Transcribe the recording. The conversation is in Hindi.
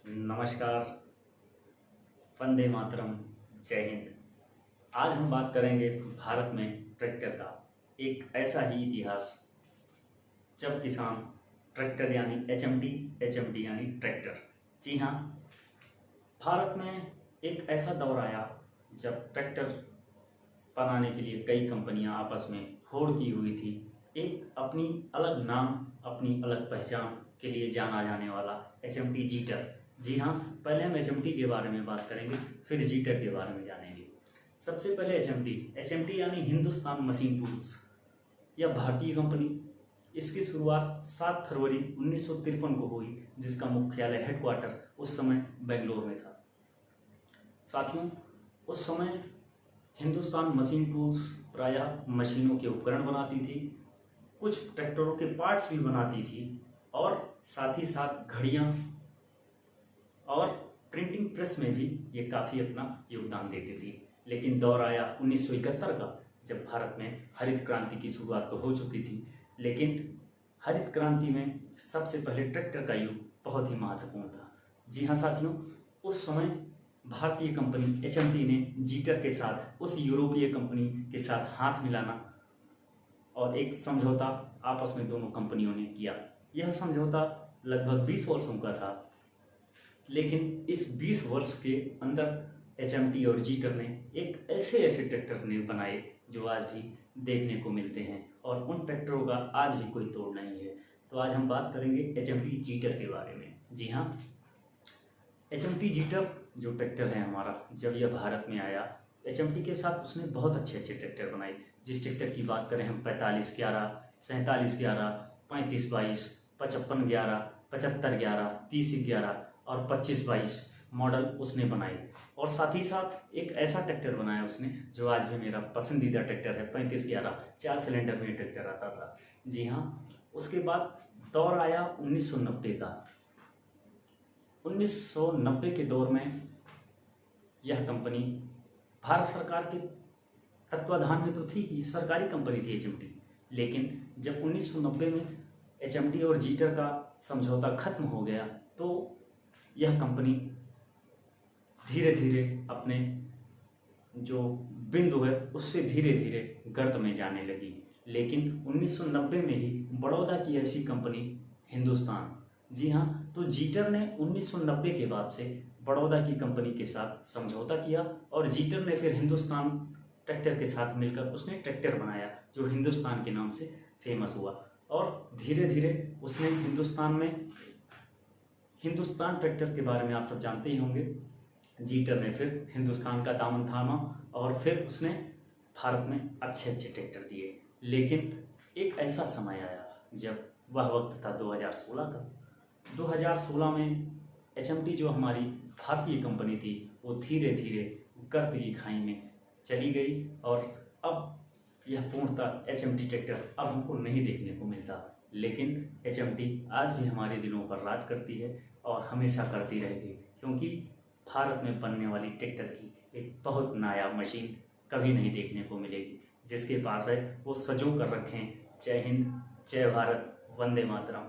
नमस्कार, वंदे मातरम, जय हिंद। आज हम बात करेंगे भारत में ट्रैक्टर का एक ऐसा ही इतिहास जब किसान ट्रैक्टर यानी एचएमटी यानी ट्रैक्टर। जी हाँ, भारत में एक ऐसा दौर आया जब ट्रैक्टर बनाने के लिए कई कंपनियां आपस में होड़ की हुई थी। एक अपनी अलग नाम, अपनी अलग पहचान के लिए जाना जाने वाला एचएमटी जीटर। जी हाँ, पहले हम एचएमटी के बारे में बात करेंगे, फिर जीटर के बारे में जानेंगे। सबसे पहले एचएमटी यानी हिंदुस्तान मशीन टूल्स, यह भारतीय कंपनी। इसकी शुरुआत 7 फरवरी 1953 को हुई, जिसका मुख्यालय हेडक्वार्टर उस समय बेंगलोर में था। साथियों, उस समय हिंदुस्तान मशीन टूल्स प्रायः मशीनों के उपकरण बनाती थी, कुछ ट्रैक्टरों के पार्ट्स भी बनाती थी और साथ ही साथ घड़ियाँ और प्रिंटिंग प्रेस में भी ये काफ़ी अपना योगदान देती थी। लेकिन दौर आया 1971 का, जब भारत में हरित क्रांति की शुरुआत तो हो चुकी थी, लेकिन हरित क्रांति में सबसे पहले ट्रैक्टर का युग बहुत ही महत्वपूर्ण था। जी हाँ साथियों, उस समय भारतीय कंपनी एचएमटी ने जीटर के साथ उस यूरोपीय कंपनी के साथ हाथ मिलाना और एक समझौता आपस में दोनों कंपनियों ने किया। यह समझौता लगभग 20 वर्षों का था, लेकिन इस 20 वर्ष के अंदर एचएमटी और जीटर ने एक ऐसे ट्रैक्टर ने बनाए जो आज भी देखने को मिलते हैं और उन ट्रैक्टरों का आज भी कोई तोड़ नहीं है। तो आज हम बात करेंगे एचएमटी जीटर के बारे में। जी हाँ, एचएमटी जीटर जो ट्रैक्टर है हमारा, जब यह भारत में आया, एचएमटी के साथ उसने बहुत अच्छे ट्रैक्टर बनाए। जिस ट्रैक्टर की बात करें हम 4511, 4711, 3522, 5511, 7511, 3011 और 2522 मॉडल उसने बनाए। और साथ ही साथ एक ऐसा ट्रैक्टर बनाया उसने जो आज भी मेरा पसंदीदा ट्रैक्टर है, 3511, 4 सिलेंडर में ट्रैक्टर आता था। जी हाँ, उसके बाद दौर आया 1990 का। 1990 के दौर में यह कंपनी भारत सरकार के तत्वाधान में तो थी ही, सरकारी कंपनी थी एचएमटी। लेकिन जब 1990 में एचएमटी और जीटर का समझौता खत्म हो गया, तो यह कंपनी धीरे धीरे अपने जो बिंदु है उससे धीरे धीरे गर्त में जाने लगी। लेकिन 1990 में ही बड़ौदा की ऐसी कंपनी हिंदुस्तान, जी हाँ, तो जीटर ने 1990 के बाद से बड़ौदा की कंपनी के साथ समझौता किया और जीटर ने फिर हिंदुस्तान ट्रैक्टर के साथ मिलकर उसने ट्रैक्टर बनाया जो हिंदुस्तान के नाम से फेमस हुआ। और धीरे धीरे उसने हिंदुस्तान ट्रैक्टर के बारे में आप सब जानते ही होंगे। जीटर ने फिर हिंदुस्तान का दामन थामा और फिर उसने भारत में अच्छे ट्रैक्टर दिए। लेकिन एक ऐसा समय आया जब वह वक्त था 2016 का। 2016 में एचएमटी जो हमारी भारतीय कंपनी थी, वो धीरे धीरे गर्त की खाई में चली गई और अब यह पूर्णतः एचएमटी ट्रैक्टर अब हमको नहीं देखने को मिलता। लेकिन एचएमटी आज भी हमारे दिलों पर राज करती है और हमेशा करती रहेगी, क्योंकि भारत में बनने वाली ट्रैक्टर की एक बहुत नायाब मशीन कभी नहीं देखने को मिलेगी। जिसके पास है वो सजो कर रखें। जय हिंद, जय भारत, वंदे मातरम।